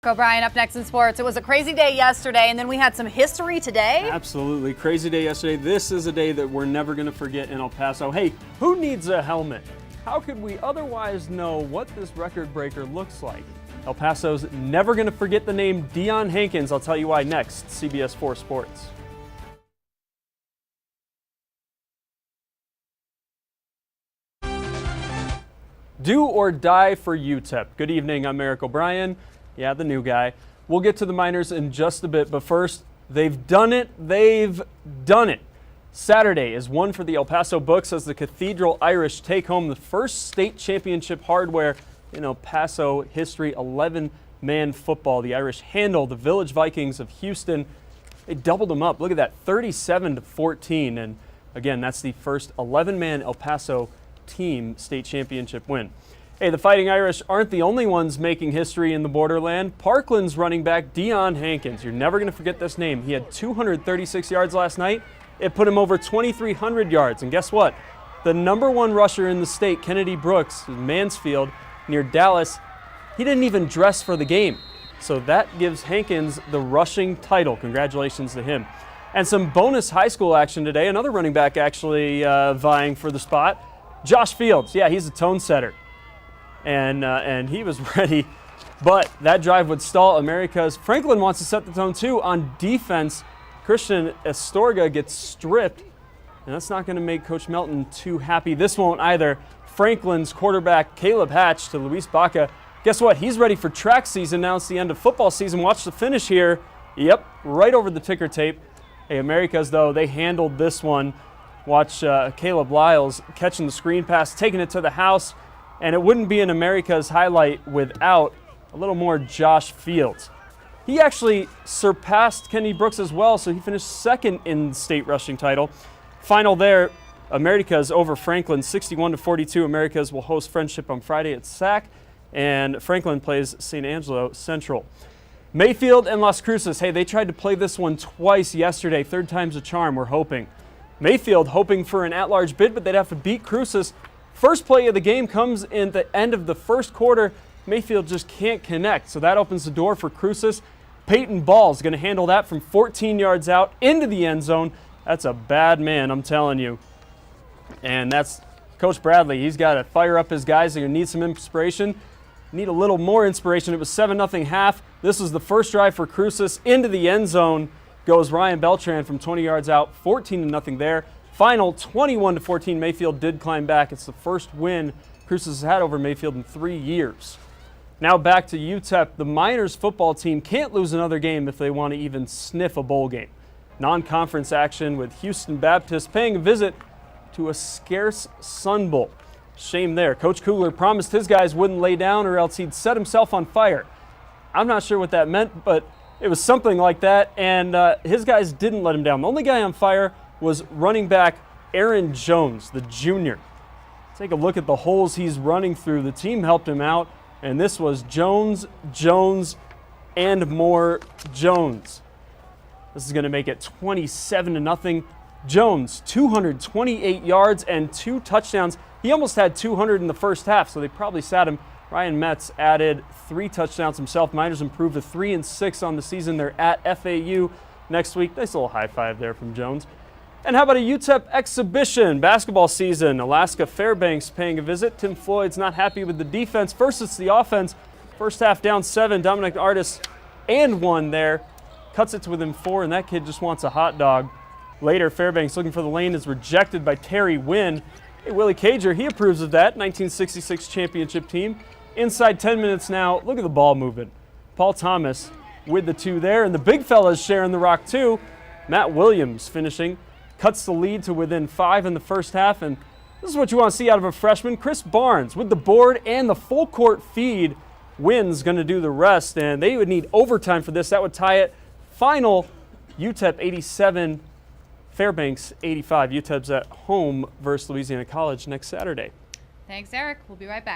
OBrien up next in sports. It was a crazy day yesterday, and then we had some history today. Absolutely. Crazy day yesterday. This is a day that we're never going to forget in El Paso. Hey, who needs a helmet? How could we otherwise know what this record breaker looks like? El Paso's never going to forget the name Deion Hankins. I'll tell you why next. CBS4 Sports. Do or die for UTEP. Good evening. I'm OBrien. Yeah, the new guy. We'll get to the Miners in just a bit, but first, they've done it. They've done it. Saturday is one for the El Paso books as the Cathedral Irish take home the first state championship hardware in El Paso history, 11-man football. The Irish handle the Village Vikings of Houston. They doubled them up. Look at that, 37-14. And again, that's the first 11-man El Paso team state championship win. Hey, the Fighting Irish aren't the only ones making history in the borderland. Parkland's running back Deion Hankins. You're never going to forget this name. He had 236 yards last night. It put him over 2,300 yards. And guess what? The #1 rusher in the state, Kennedy Brooks, Mansfield, near Dallas, he didn't even dress for the game. So that gives Hankins the rushing title. Congratulations to him. And some bonus high school action today. Another running back actually vying for the spot. Josh Fields. Yeah, he's a tone setter. And he was ready, but that drive would stall America's. Franklin wants to set the tone too on defense. Christian Astorga gets stripped, and that's not going to make Coach Melton too happy. This won't either. Franklin's quarterback Caleb Hatch to Luis Baca. Guess what? He's ready for track season. Now it's the end of football season. Watch the finish here. Yep, right over the ticker tape. Hey, America's, though, they handled this one. Watch Caleb Lyles catching the screen pass, taking it to the house. And it wouldn't be an America's highlight without a little more Josh Fields. He actually surpassed Kennedy Brooks as well, so he finished second in the state rushing title. Final there, America's over Franklin, 61-42. America's will host Friendship on Friday at SAC, and Franklin plays St. Angelo Central. Mayfield and Las Cruces, hey, they tried to play this one twice yesterday. Third time's a charm, we're hoping. Mayfield hoping for an at-large bid, but they'd have to beat Cruces. First play of the game comes in the end of the first quarter. Mayfield just can't connect, so that opens the door for Cruces. Peyton Ball's going to handle that from 14 yards out into the end zone. That's a bad man, I'm telling you. And that's Coach Bradley. He's got to fire up his guys. They're going to need some inspiration. Need a little more inspiration. It was 7-0 half. This was the first drive for Cruces. Into the end zone goes Ryan Beltran from 20 yards out, 14-0 there. Final 21-14. Mayfield did climb back. It's the first win Cruces has had over Mayfield in 3 years. Now back to UTEP. The Miners football team can't lose another game if they want to even sniff a bowl game. Non-conference action with Houston Baptist paying a visit to a scarce Sun Bowl. Shame there. Coach Kugler promised his guys wouldn't lay down or else he'd set himself on fire. I'm not sure what that meant, but it was something like that, and his guys didn't let him down. The only guy on fire was running back Aaron Jones, the junior. Take a look at the holes he's running through. The team helped him out, and this was Jones, and more Jones. This is going to make it 27-0. Jones, 228 yards and 2 touchdowns. He almost had 200 in the first half, so they probably sat him. Ryan Metz added 3 touchdowns himself. Miners improved to 3-6 on the season. They're at FAU next week. Nice little high five there from Jones. And how about a UTEP exhibition? Basketball season. Alaska Fairbanks paying a visit. Tim Floyd's not happy with the defense. First, it's the offense. First half down 7. Dominic Artis and 1 there. Cuts it to within 4, and that kid just wants a hot dog. Later, Fairbanks looking for the lane is rejected by Terry Wynn. Hey, Willie Cager, he approves of that. 1966 championship team. Inside 10 minutes now. Look at the ball movement. Paul Thomas with the 2 there, and the big fellas sharing the rock too. Matt Williams finishing. Cuts the lead to within 5 in the first half, and this is what you want to see out of a freshman. Chris Barnes with the board and the full court feed. Wynn's going to do the rest, and they would need overtime for this. That would tie it. Final, UTEP 87, Fairbanks 85. UTEP's at home versus Louisiana College next Saturday. Thanks, Eric. We'll be right back.